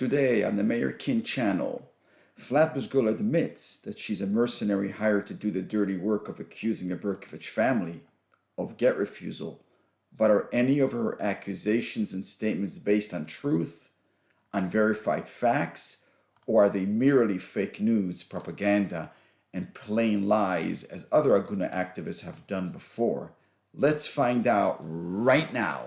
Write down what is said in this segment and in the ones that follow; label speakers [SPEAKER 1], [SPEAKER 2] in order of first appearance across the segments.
[SPEAKER 1] Today on the Mayor Kin channel, Flatbush Girl admits that she's a mercenary hired to do the dirty work of accusing the Berkovich family of get refusal, but are any of her accusations and statements based on truth, on verified facts, or are they merely fake news, propaganda, and plain lies as other Aguna activists have done before? Let's find out right now.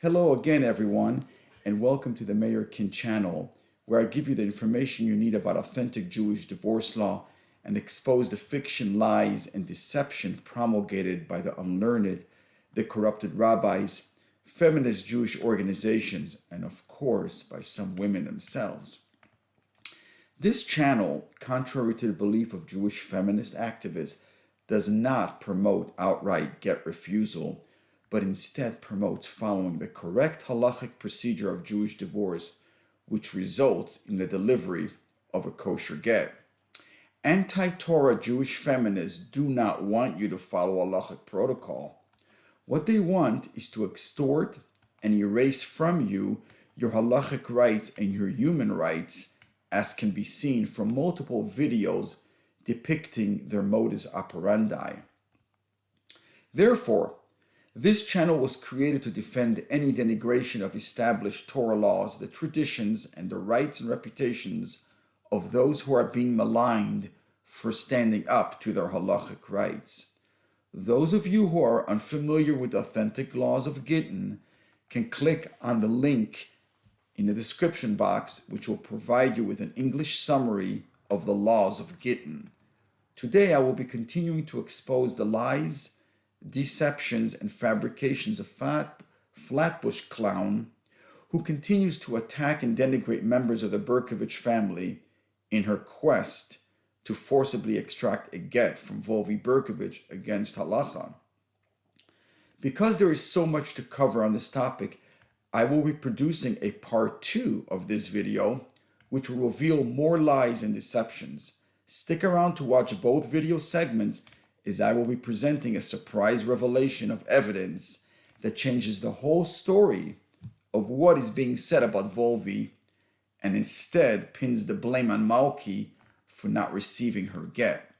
[SPEAKER 1] Hello again, everyone, and welcome to the Mayor Kin channel, where I give you the information you need about authentic Jewish divorce law and expose the fiction, lies, and deception promulgated by the unlearned, the corrupted rabbis, feminist Jewish organizations, and of course, by some women themselves. This channel, contrary to the belief of Jewish feminist activists, does not promote outright get refusal, but instead promotes following the correct halachic procedure of Jewish divorce, which results in the delivery of a kosher get. Anti-Torah Jewish feminists do not want you to follow halachic protocol. What they want is to extort and erase from you your halachic rights and your human rights, as can be seen from multiple videos depicting their modus operandi. Therefore, this channel was created to defend any denigration of established Torah laws, the traditions, and the rights and reputations of those who are being maligned for standing up to their halachic rights. Those of you who are unfamiliar with authentic laws of Gittin can click on the link in the description box, which will provide you with an English summary of the laws of Gittin. Today I will be continuing to expose the lies, deceptions, and fabrications of Flatbush Clown, who continues to attack and denigrate members of the Berkovich family in her quest to forcibly extract a get from Volvi Berkovich against halacha. Because there is so much to cover on this topic, I will be producing a part 2 of this video, which will reveal more lies and deceptions. Stick around to watch both video segments, as I will be presenting a surprise revelation of evidence that changes the whole story of what is being said about Volvi, and instead pins the blame on Malki for not receiving her get.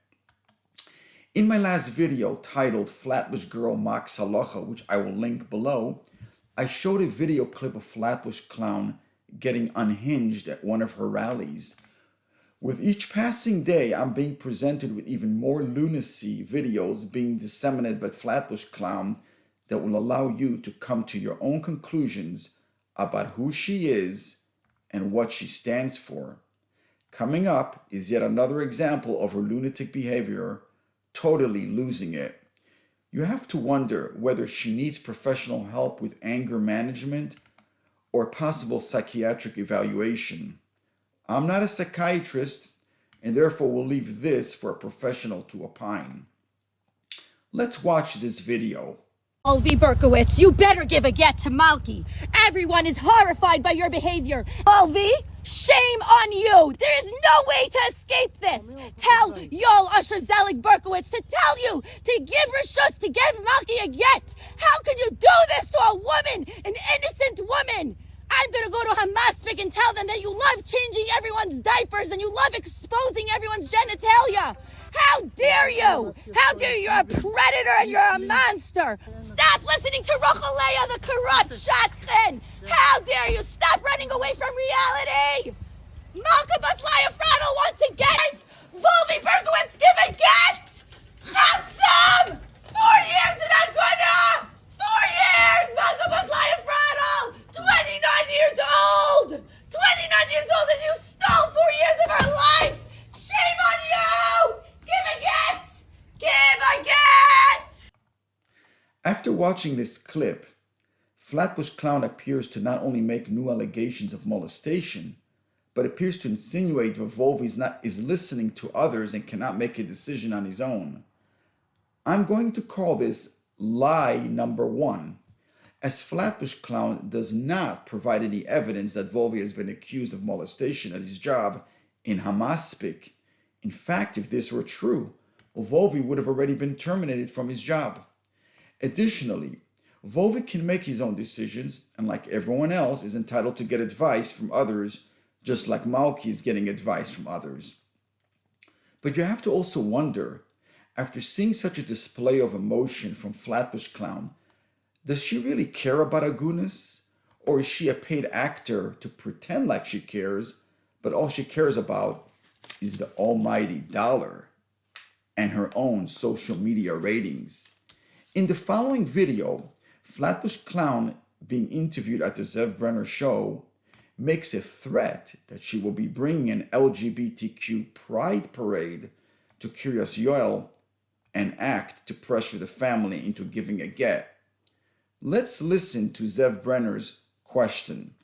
[SPEAKER 1] In my last video titled Flatbush Girl Mocks Halacha, which I will link below, I showed a video clip of Flatbush Clown getting unhinged at one of her rallies. With each passing day, I'm being presented with even more lunacy videos being disseminated by Flatbush Clown that will allow you to come to your own conclusions about who she is and what she stands for. Coming up is yet another example of her lunatic behavior, totally losing it. You have to wonder whether she needs professional help with anger management or possible psychiatric evaluation. I'm not a psychiatrist, and therefore will leave this for a professional to opine. Let's watch this video.
[SPEAKER 2] Volvi Berkowitz, you better give a get to Malki. Everyone is horrified by your behavior. Volvi, shame on you. There is no way to escape this. Tell Yol Usher Zelig Berkowitz to tell you to give Rishus, to give Malki a get. How can you do this to a woman, an innocent woman? I'm going to go to Hamasvik and tell them that you love changing everyone's diapers and you love exposing everyone's genitalia. How dare you? How dare you? You're a predator and you're a monster. Stop listening to Rochaleya, the corrupt shadchan. How dare you? Stop running away from reality. Malka Baslaya Fradel wants to get Volvi Berkowitz, give a get. Chatzam! 4 years in Aguna! 4 years! Malka Baslaya Fradel! 29 years old! 29 years old and you stole 4 years of her life! Shame on you! Give a get! Give a get!
[SPEAKER 1] After watching this clip, Flatbush Clown appears to not only make new allegations of molestation, but appears to insinuate that Volvi is listening to others and cannot make a decision on his own. I'm going to call this lie number one, as Flatbush Clown does not provide any evidence that Volvi has been accused of molestation at his job in Hamas speak. In fact, if this were true, Volvi would have already been terminated from his job. Additionally, Volvi can make his own decisions and, like everyone else, is entitled to get advice from others, just like Malki is getting advice from others. But you have to also wonder, after seeing such a display of emotion from Flatbush Clown, does she really care about Agunas? Or is she a paid actor to pretend like she cares, but all she cares about is the almighty dollar and her own social media ratings? In the following video, Flatbush Clown, being interviewed at the Zev Brenner show, makes a threat that she will be bringing an LGBTQ pride parade to Kiryas Yoel and act to pressure the family into giving a get. Let's listen to Zev Brenner's question.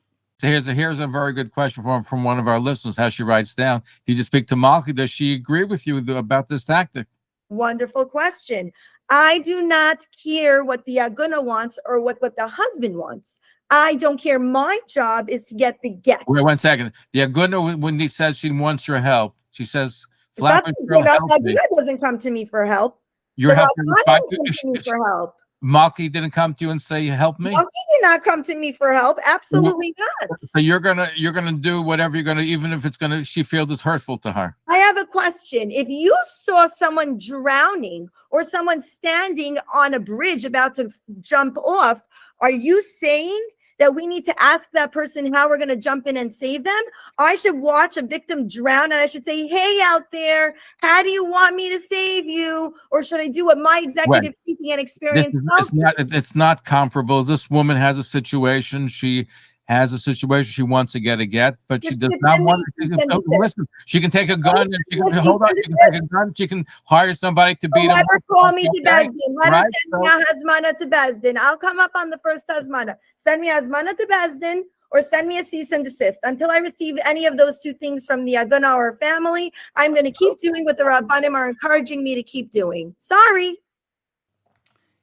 [SPEAKER 3] So here's a very good question from one of our listeners. How she writes down: did you speak to Malki? Does she agree with you about this tactic?
[SPEAKER 4] Wonderful question. I do not care what the Aguna wants or what the husband wants. I don't care. My job is to get the get.
[SPEAKER 3] Wait 1 second. The Aguna, when he says she wants your help, she says,
[SPEAKER 4] Flatbush Girl, Aguna doesn't come to me for help.
[SPEAKER 3] Your help
[SPEAKER 4] come to me for help.
[SPEAKER 3] Malki didn't come to you and say, help me?
[SPEAKER 4] Malki did not come to me for help. Absolutely not.
[SPEAKER 3] So you're gonna do whatever you're gonna, even if it's gonna, she feels it's hurtful to her.
[SPEAKER 4] I have a question. If you saw someone drowning or someone standing on a bridge about to jump off, are you saying that we need to ask that person how we're going to jump in and save them? I should watch a victim drown and I should say, hey, out there, how do you want me to save you? Or should I do what my executive thinking and experience tells me?
[SPEAKER 3] It's not comparable. This woman has a situation. She has a situation she wants to get, but she does not want to listen. She can take a gun and she can hold on. She can take a gun. She can hire somebody to beat him.
[SPEAKER 4] Let her call me to Bezdin. Let her send me a hazmana to Bezdin. I'll come up on the first hazmana. Send me a hazmana to Bezdin or send me a cease and desist. Until I receive any of those two things from the Aguna or family, I'm going to keep doing what the Rabbanim are encouraging me to keep doing. Sorry.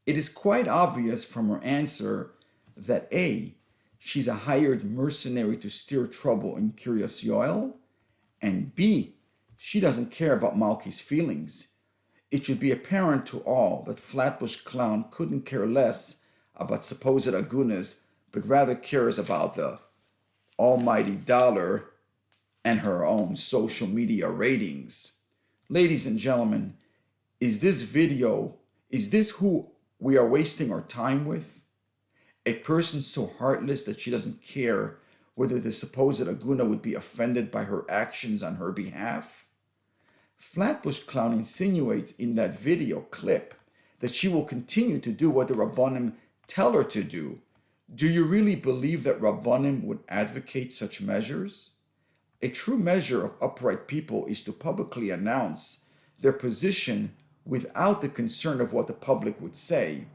[SPEAKER 1] It is quite obvious from her answer that A, she's a hired mercenary to steer trouble in Kiryas Yoel, and B, she doesn't care about Malki's feelings. It should be apparent to all that Flatbush Clown couldn't care less about supposed agunas, but rather cares about the almighty dollar and her own social media ratings. Ladies and gentlemen, is this who we are wasting our time with? A person so heartless that she doesn't care whether the supposed aguna would be offended by her actions on her behalf? Flatbush Clown insinuates in that video clip that she will continue to do what the Rabbanim tell her to do. Do you really believe that Rabbanim would advocate such measures? A true measure of upright people is to publicly announce their position without the concern of what the public would say.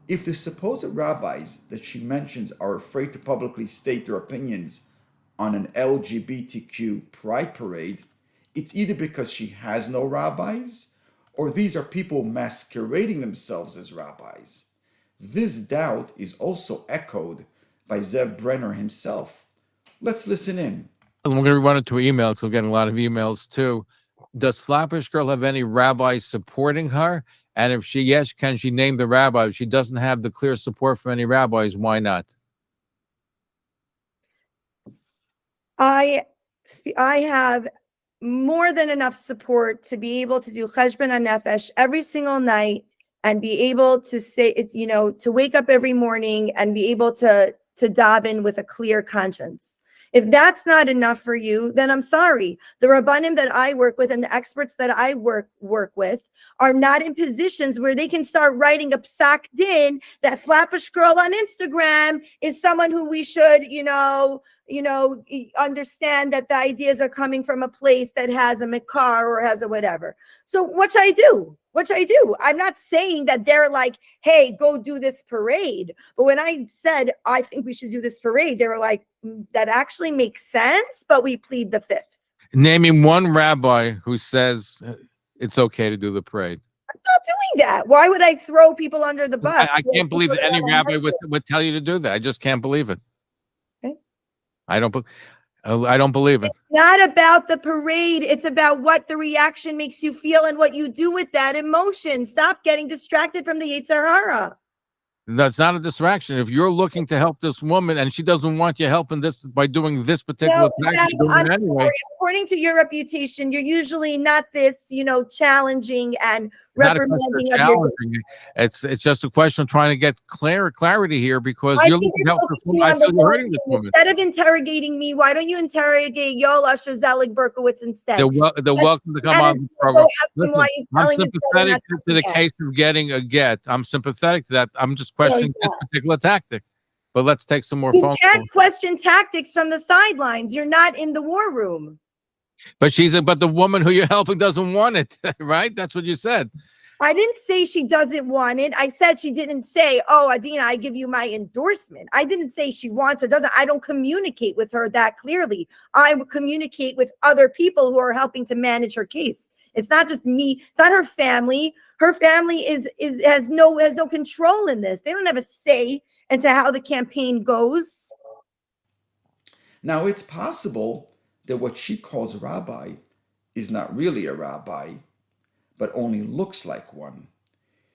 [SPEAKER 1] If the supposed rabbis that she mentions are afraid to publicly state their opinions on an LGBTQ pride parade, it's either because she has no rabbis, or these are people masquerading themselves as rabbis. This doubt is also echoed by Zev Brenner himself. Let's listen in.
[SPEAKER 3] I'm going to run it to email because I'm getting a lot of emails too. Does Flatbush Girl have any rabbis supporting her? And if yes, can she name the rabbi? If she doesn't have the clear support from any rabbis, why not?
[SPEAKER 4] I have more than enough support to be able to do cheshbon hanefesh every single night and be able to say it's, to wake up every morning and be able to daven with a clear conscience. If that's not enough for you, then I'm sorry. The Rabbanim that I work with and the experts that I work with are not in positions where they can start writing a psak din that Flatbush Girl on Instagram is someone who we should, understand that the ideas are coming from a place that has a makar or has a whatever. So what should I do? I'm not saying that they're like, hey, go do this parade. But when I said, I think we should do this parade, they were like, that actually makes sense, but we plead the fifth.
[SPEAKER 3] Naming one rabbi who says it's okay to do the parade.
[SPEAKER 4] That's not doing that. Why would I throw people under the bus?
[SPEAKER 3] I can't believe that any rabbi would tell you to do that. I just can't believe it.
[SPEAKER 4] Okay.
[SPEAKER 3] I don't believe it.
[SPEAKER 4] It's not about the parade. It's about what the reaction makes you feel and what you do with that emotion. Stop getting distracted from the Yetzer Hara.
[SPEAKER 3] That's not a distraction. If you're looking to help this woman and she doesn't want you helping this by doing this particular thing, you're doing it anyway.
[SPEAKER 4] Sorry. According to your reputation, you're usually not this, challenging and reprimanding of your.
[SPEAKER 3] It's just a question of trying to get clarity here because
[SPEAKER 4] I
[SPEAKER 3] you're
[SPEAKER 4] think
[SPEAKER 3] looking to help this woman.
[SPEAKER 4] on
[SPEAKER 3] I feel
[SPEAKER 4] the
[SPEAKER 3] you're
[SPEAKER 4] wrong
[SPEAKER 3] hurting this
[SPEAKER 4] thing.
[SPEAKER 3] woman.
[SPEAKER 4] Instead of interrogating me, why don't you interrogate Yoel Usher Zelig Berkowitz instead?
[SPEAKER 3] They're welcome to come on the program. Listen, I'm sympathetic to the case of getting a get. I'm sympathetic to that. I'm just questioning this particular tactic. But let's take some more phone calls.
[SPEAKER 4] You can't question tactics from the sidelines. You're not in the war room.
[SPEAKER 3] But but the woman who you're helping doesn't want it, right? That's what you said.
[SPEAKER 4] I didn't say she doesn't want it. I said she didn't say, oh, Adina, I give you my endorsement. I didn't say she wants or doesn't. I don't communicate with her that clearly. I would communicate with other people who are helping to manage her case. It's not just me. It's not her family. Her family has no control in this. They don't have a say into how the campaign goes.
[SPEAKER 1] Now, it's possible that what she calls rabbi is not really a rabbi, but only looks like one.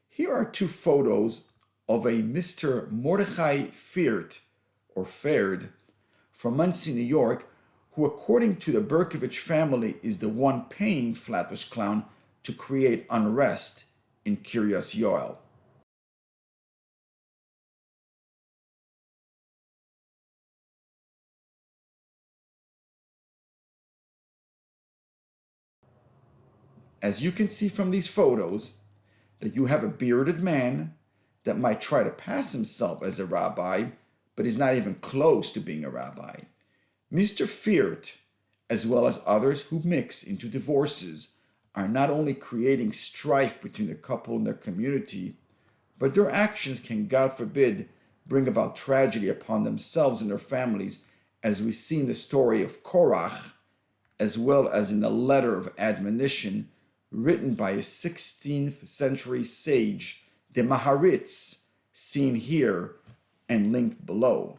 [SPEAKER 1] Here are two photos of a Mr. Mordechai Feert, or Ferd, from Monsey, New York, who, according to the Berkovich family, is the one paying Flatbush Clown to create unrest in Kiryas Yoel. As you can see from these photos, that you have a bearded man that might try to pass himself as a rabbi, but is not even close to being a rabbi. Mr. Feert, as well as others who mix into divorces, are not only creating strife between the couple and their community, but their actions can, God forbid, bring about tragedy upon themselves and their families, as we see in the story of Korach, as well as in the letter of admonition written by a 16th century sage, the Maharitz, seen here and linked below.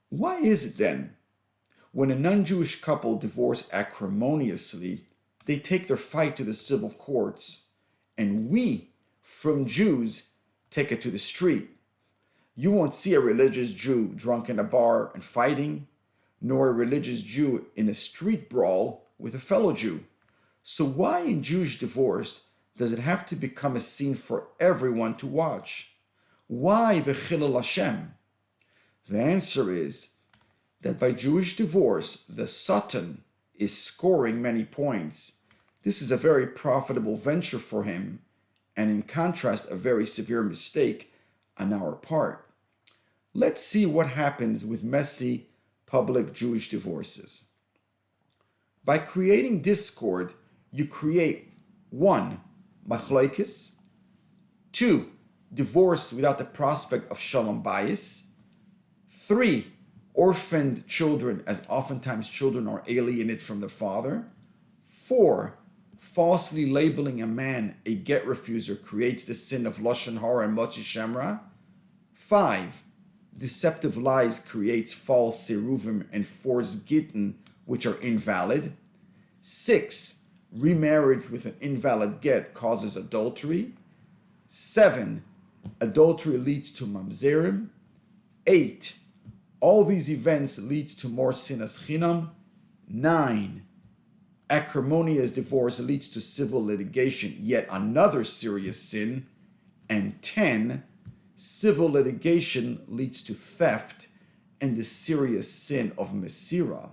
[SPEAKER 1] Why is it then, when a non-Jewish couple divorce acrimoniously, they take their fight to the civil courts, and we, from Jews, take it to the street? You won't see a religious Jew drunk in a bar and fighting, nor a religious Jew in a street brawl with a fellow Jew. So why in Jewish divorce does it have to become a scene for everyone to watch? Why the Chilul Hashem? The answer is that by Jewish divorce, the Satan is scoring many points. This is a very profitable venture for him, and in contrast, a very severe mistake on our part. Let's see what happens with messy public Jewish divorces. By creating discord, you create 1. Machlokes, 2. Divorce without the prospect of shalom bayis, 3. Orphaned children, as oftentimes children are alienated from the father, 4. Falsely labeling a man a get refuser creates the sin of Lashon Hara and Motzi Shemra. 5. Deceptive lies creates false seruvim and forced gittin, which are invalid. 6. Remarriage with an invalid get causes adultery. 7. Adultery leads to mamzerim. 8. All these events leads to more sinas chinam. 9. Acrimonious divorce leads to civil litigation, yet another serious sin. And 10. Civil litigation leads to theft and the serious sin of mesira.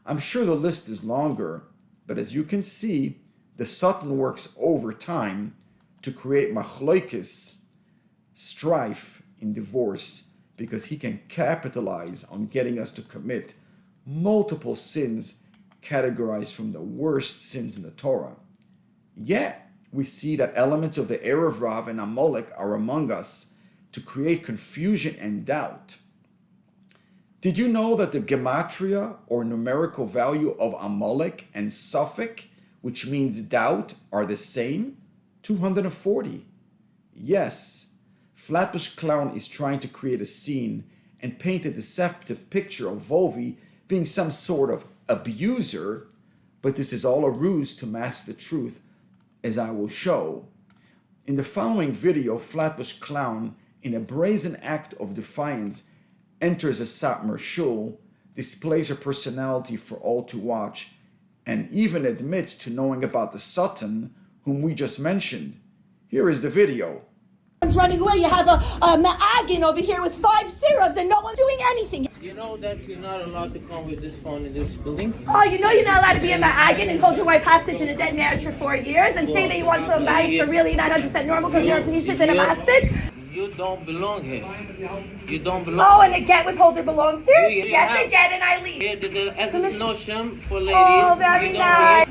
[SPEAKER 1] I'm sure the list is longer, but as you can see, the Satan works overtime to create machlokes, strife in divorce, because he can capitalize on getting us to commit multiple sins categorized from the worst sins in the Torah. Yet, we see that elements of the Erev Rav and Amalek are among us, to create confusion and doubt. Did you know that the gematria or numerical value of Amalek and Suffolk, which means doubt, are the same? 240. Yes, Flatbush Clown is trying to create a scene and paint a deceptive picture of Volvi being some sort of abuser, but this is all a ruse to mask the truth, as I will show. In the following video, Flatbush Clown, in a brazen act of defiance, enters a Satmar shul, displays her personality for all to watch, and even admits to knowing about the Satan, whom we just mentioned. Here is the video.
[SPEAKER 2] Running away. You have a Ma'agin over here with 5 syrups and no one's doing anything.
[SPEAKER 5] You know that you're not allowed to come with this phone in this building?
[SPEAKER 2] Oh, you know you're not allowed to be a Ma'agin and hold your wife hostage in a dead marriage for 4 years and say that you want to marry for really 900% normal because you're a patient and a hostage?
[SPEAKER 5] You don't belong here. You don't belong.
[SPEAKER 2] Oh, and a get withholder belongs here? Yes, a get and I leave.
[SPEAKER 5] Here, there's a notion for ladies.
[SPEAKER 2] Oh, very
[SPEAKER 5] You don't
[SPEAKER 2] nice.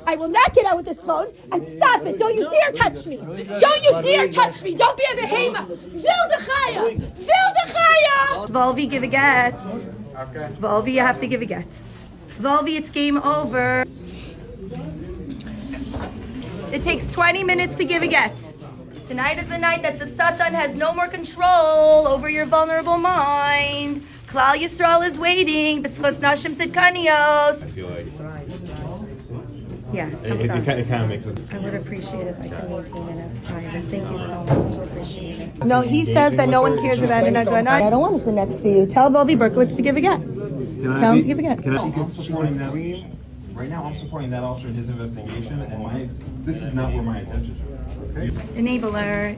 [SPEAKER 2] I will not get out with this phone and stop it. Don't you dare touch me. Don't you dare touch me. Don't be a behemoth. Vildechaya. Vildechaya.
[SPEAKER 4] Volvi, give a get. Okay. Volvi, you have to give a get. Volvi, it's game over. It takes 20 minutes to give a get. Tonight is the night that the Satan has no more control over your vulnerable mind. Klal Yisrael is waiting. B'schos Nashim Tzidkanios.
[SPEAKER 6] I feel like
[SPEAKER 4] Yeah, I'm
[SPEAKER 6] it
[SPEAKER 4] sorry.
[SPEAKER 6] kind of makes us.
[SPEAKER 4] I would appreciate it if I could maintain it as private. Thank you so much. I appreciate it. No, he says that no one cares about it. I don't want to sit next to you. Tell Volvi Berkowitz to give a get. Tell him to give a get.
[SPEAKER 6] I'm supporting that. Right now, I'm supporting that officer in his investigation, and this is not where my intentions are. Okay.
[SPEAKER 4] Enabler.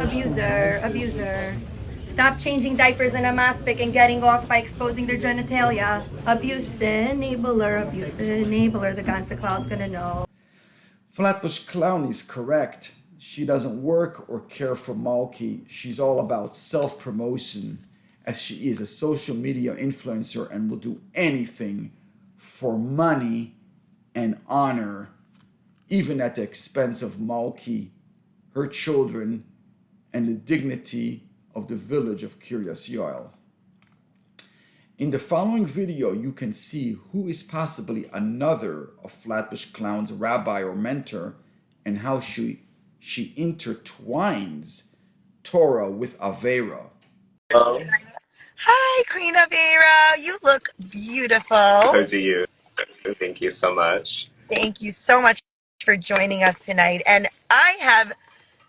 [SPEAKER 4] Abuser. Stop changing diapers in a maspik and getting off by exposing their genitalia. Abuse enabler. The ganze Klau's gonna know.
[SPEAKER 1] Flatbush Clown is correct. She doesn't work or care for Malki. She's all about self-promotion, as she is a social media influencer and will do anything for money and honor, even at the expense of Malki, her children, and the dignity of the village of Kiryas Yoel. In the following video, you can see who is possibly another of Flatbush Clown's rabbi or mentor and how she intertwines Torah with Avera.
[SPEAKER 7] Hi, Queen Avera. You look beautiful.
[SPEAKER 8] So do you. Thank you so much.
[SPEAKER 7] Thank you so much for joining us tonight. And I have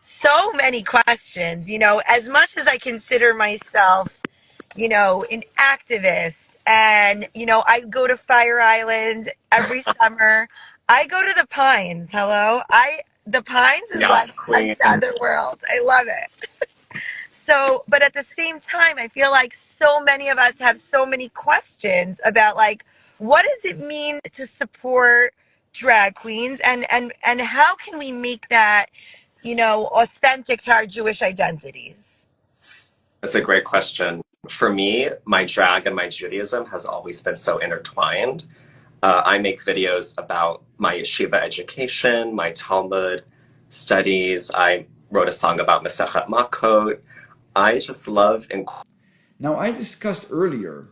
[SPEAKER 7] so many questions. You know, as much as I consider myself, you know, an activist, and, you know, I go to Fire Island every summer. I go to the Pines. Hello? The Pines is like another world. I love it. So, but at the same time, I feel like so many of us have so many questions about, like, what does it mean to support drag queens, and how can we make that, you know, authentic to our Jewish identities?
[SPEAKER 8] That's a great question. For me, my drag and my Judaism has always been so intertwined. I make videos about my yeshiva education, my Talmud studies. I wrote a song about Masechet Makot. I just love and.
[SPEAKER 1] Now, I discussed earlier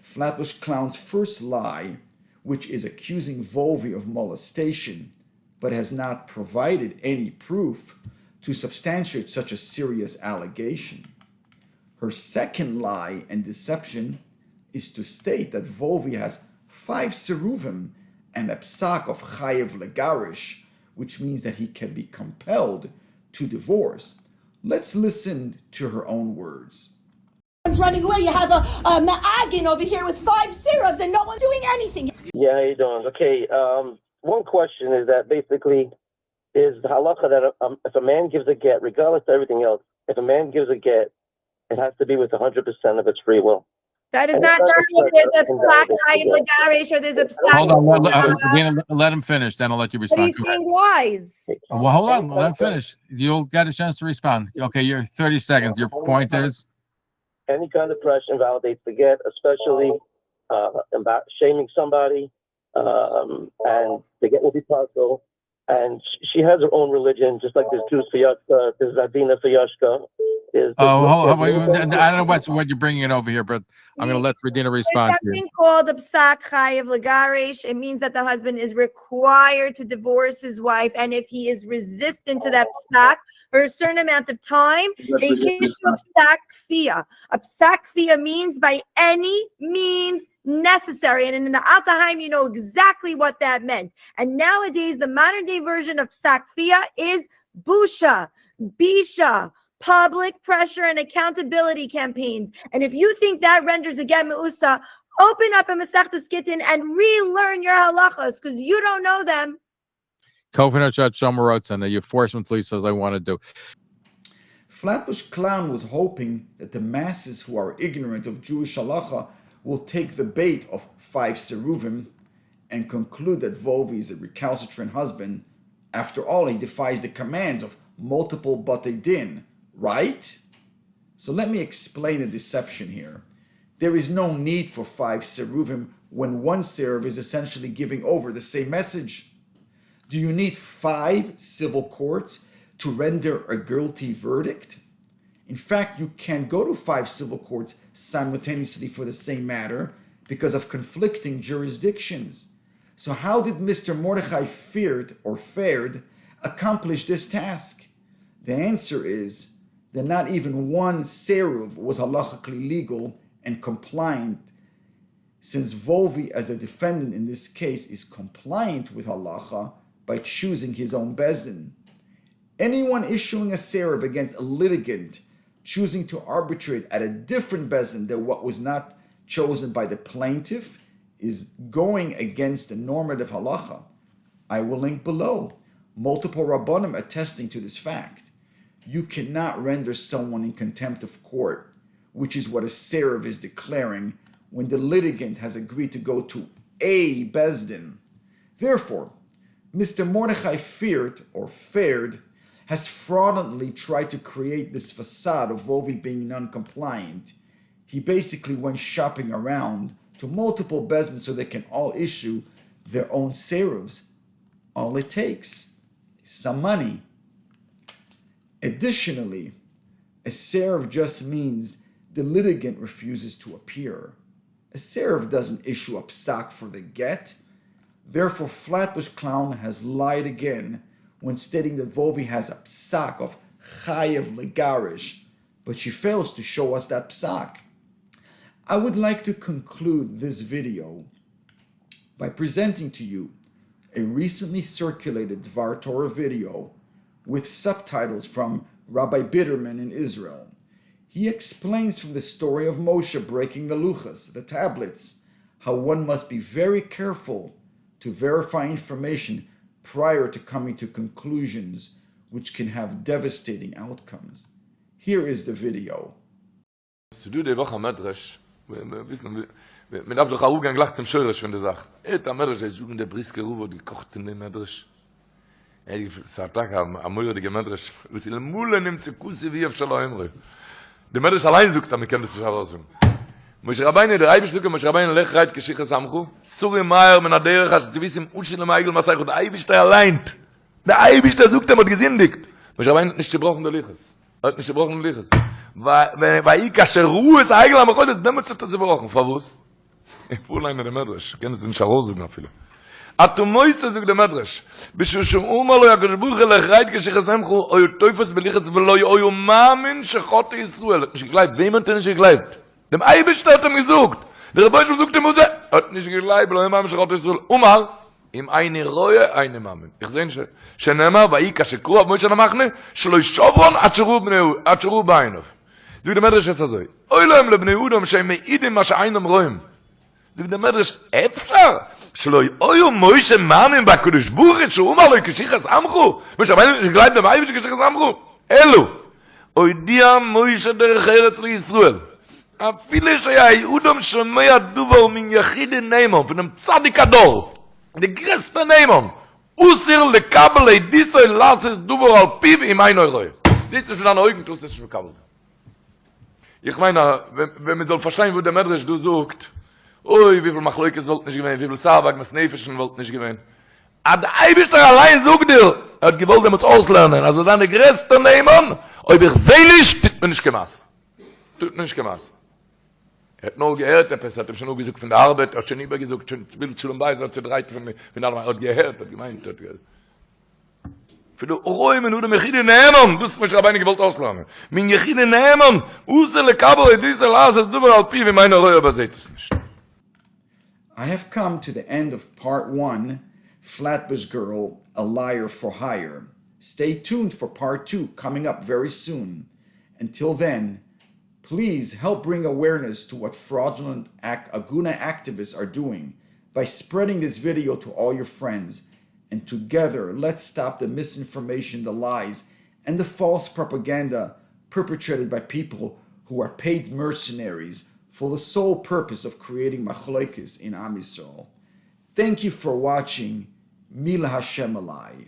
[SPEAKER 1] Flatbush Clown's first lie, which is accusing Volvi of molestation, but has not provided any proof to substantiate such a serious allegation. Her second lie and deception is to state that Volvi has 5 seruvim and a psak of chayev legarish, which means that he can be compelled to divorce. Let's listen to her own words.
[SPEAKER 2] Running away. You have a Ma'agin over here with 5 syrups and no one's doing anything.
[SPEAKER 9] Yeah, how you doing? Okay, one question is that basically is the halacha that if a man gives a get, regardless of everything else, if a man gives a get, it has to be with 100% of its free will.
[SPEAKER 4] That is not true. If there's a plaque in Lagarish or there's a
[SPEAKER 3] Hold on, let him finish, then I'll let you
[SPEAKER 4] But
[SPEAKER 3] respond.
[SPEAKER 4] he's saying lies.
[SPEAKER 3] Well, hold on, let him finish. You'll get a chance to respond. Okay, you're 30 seconds. Your point is?
[SPEAKER 9] Any kind of pressure invalidates the get, especially about shaming somebody, and the get will be partial. and she has her own religion, just like there's Jews for Yashka, there's Zadina for Yashka.
[SPEAKER 3] I don't know what you're bringing it over here, but I'm going to let Radina respond to
[SPEAKER 4] There's
[SPEAKER 3] you.
[SPEAKER 4] something called a psak chayiv legarish. It means that the husband is required to divorce his wife, and if he is resistant to that psak for a certain amount of time, they issue a psak kfiyah. A psak kfiyah means by any means necessary, and in the Altaheim, you know exactly what that meant. And nowadays, the modern day version of psak kfiyah is busha, bisha, public pressure and accountability campaigns. And if you think that renders a get meusa, open up a Masechtas Gittin and relearn your halachas, because you don't know them.
[SPEAKER 3] Kovenachat Shomerotz, and you forcefully says I want to do.
[SPEAKER 1] Flatbush Clown was hoping that the masses who are ignorant of Jewish halacha will take the bait of 5 seruvim and conclude that Volvi is a recalcitrant husband. After all, he defies the commands of multiple Batei Din, right? So let me explain the deception here. There is no need for 5 seruvim when one seruv is essentially giving over the same message. Do you need 5 civil courts to render a guilty verdict? In fact, you can go to 5 civil courts simultaneously for the same matter because of conflicting jurisdictions. So how did Mr. Mordechai fared accomplish this task? The answer is that not even one seruv was halachically legal and compliant, since Volvi, as a defendant in this case, is compliant with halacha by choosing his own bezdin. Anyone issuing a seruv against a litigant choosing to arbitrate at a different bezdin than what was not chosen by the plaintiff is going against the normative halacha. I will link below multiple rabbanim attesting to this fact. You cannot render someone in contempt of court, which is what a seruv is declaring when the litigant has agreed to go to a bezdin. Therefore, Mr. Mordechai fared has fraudulently tried to create this facade of Volvi being non-compliant. He basically went shopping around to multiple bezdins so they can all issue their own seruvs. All it takes is some money. Additionally, a seruv just means the litigant refuses to appear. A seruv doesn't issue a psak for the get. Therefore, Flatbush Clown has lied again when stating that Volvi has a psak of chayev legarish, but she fails to show us that psak. I would like to conclude this video by presenting to you a recently circulated Dvar Torah video with subtitles from Rabbi Bitterman in Israel. He explains from the story of Moshe breaking the luchas, the tablets, how one must be very careful to verify information prior to coming to conclusions which can have devastating outcomes. Here is the video.
[SPEAKER 10] Mit Abdul Khaougan gelacht zum Schörisch von der Sache. Et Amerisch ist in der Briske Ruhe gekocht in dem Madrisch. Ich sag am Muller die Madrisch. Was in Muller nimmt zu Kusse wie auf Shalom. Der Madrisch allein sucht, damit kann das sich herausnehmen. Moshe Rabbeinu der Eibestücke Moshe Rabbeinu lechreit geschichte samchu. Suri Meier mit der hast du wissen Uschle Meigel was sagt der Eibestei allein. Der Eibestei sucht damit gesündigt. Moshe Rabbeinu nicht gebrochen der Liches. Hat nicht gebrochen der Liches. Weil ich kasche Ruhe ist eigentlich am Rolle, damit hat das gebrochen. Verwuss. Ich wohl einer der Madrisch. Kennen Sie in Charose noch viele. At du moist zu der Madrisch. Bis schon mal ja gebuche lechreit geschichte samchu. Euer Teufels belichs veloy euer Mamen schot Israel. Ich glaub, wem hat denn nicht geglaubt? Dem Eibestei hat ihm gesucht. Der Rebbe sucht dem Mose. Hat nicht geglaubt, weil Mamen schot Israel. Umar. Im eine Reue, eine Mamen. Ich sehen schon. Schnema, weil ich kasche Kru auf Moshe Namachne. Shlo Shavron atshru beinov. Du der Madrisch ist so. Oilem lebnei Udom shem idem ma sheinem roim. Du der Madrisch Efsler. Shlo oyo Moshe Mamen ba kodesh buch scho umar lo kishichas amchu. Moshe Mamen gleibt dabei, wie kishichas amchu. Elo. Oy dia Moshe der Eretz Israel. A viele shey Udom shomea duvo min yachid neimon von dem Tzadik Ador. Der größte neimon. Usir le kabel disoy lases duvo al piv in mein eure. Dit ist schon Augen tust es schon kabel. Ich meine, wenn man soll verstehen, wo der Madrisch du sucht, oi, wie viel Machloikes wollt nicht gewinnen, wie viel Zabak, was Nefischen wollt nicht gewinnen. Ad Eibischter allein sucht dir, hat gewollt, er muss auslernen. Also seine größte Nehmen, ob ich sehe nicht, tut mir nicht gemacht. Tut mir nicht gemacht. Hat nur gehört, hat schon nur gesagt von der Arbeit, hat schon immer gesagt, schon will schon bei, hat sie dreit von allem, hat gehört, hat gemeint, hat gehört. Für die Räume, nur die Mechide nehmen, du hast mich Rabbeini gewollt auslernen. Min Mechide nehmen, usele Kabel, diese Lase, du wirst wie meine Reue, aber seht es nicht.
[SPEAKER 1] I have come to the end of part 1, Flatbush Girl, A Liar for Hire. Stay tuned for part 2 coming up very soon. Until then, please help bring awareness to what fraudulent Aguna activists are doing by spreading this video to all your friends. And together, let's stop the misinformation, the lies, and the false propaganda perpetrated by people who are paid mercenaries for the sole purpose of creating machlokes in Am Yisrael. Thank you for watching. Mila Hashem Alai.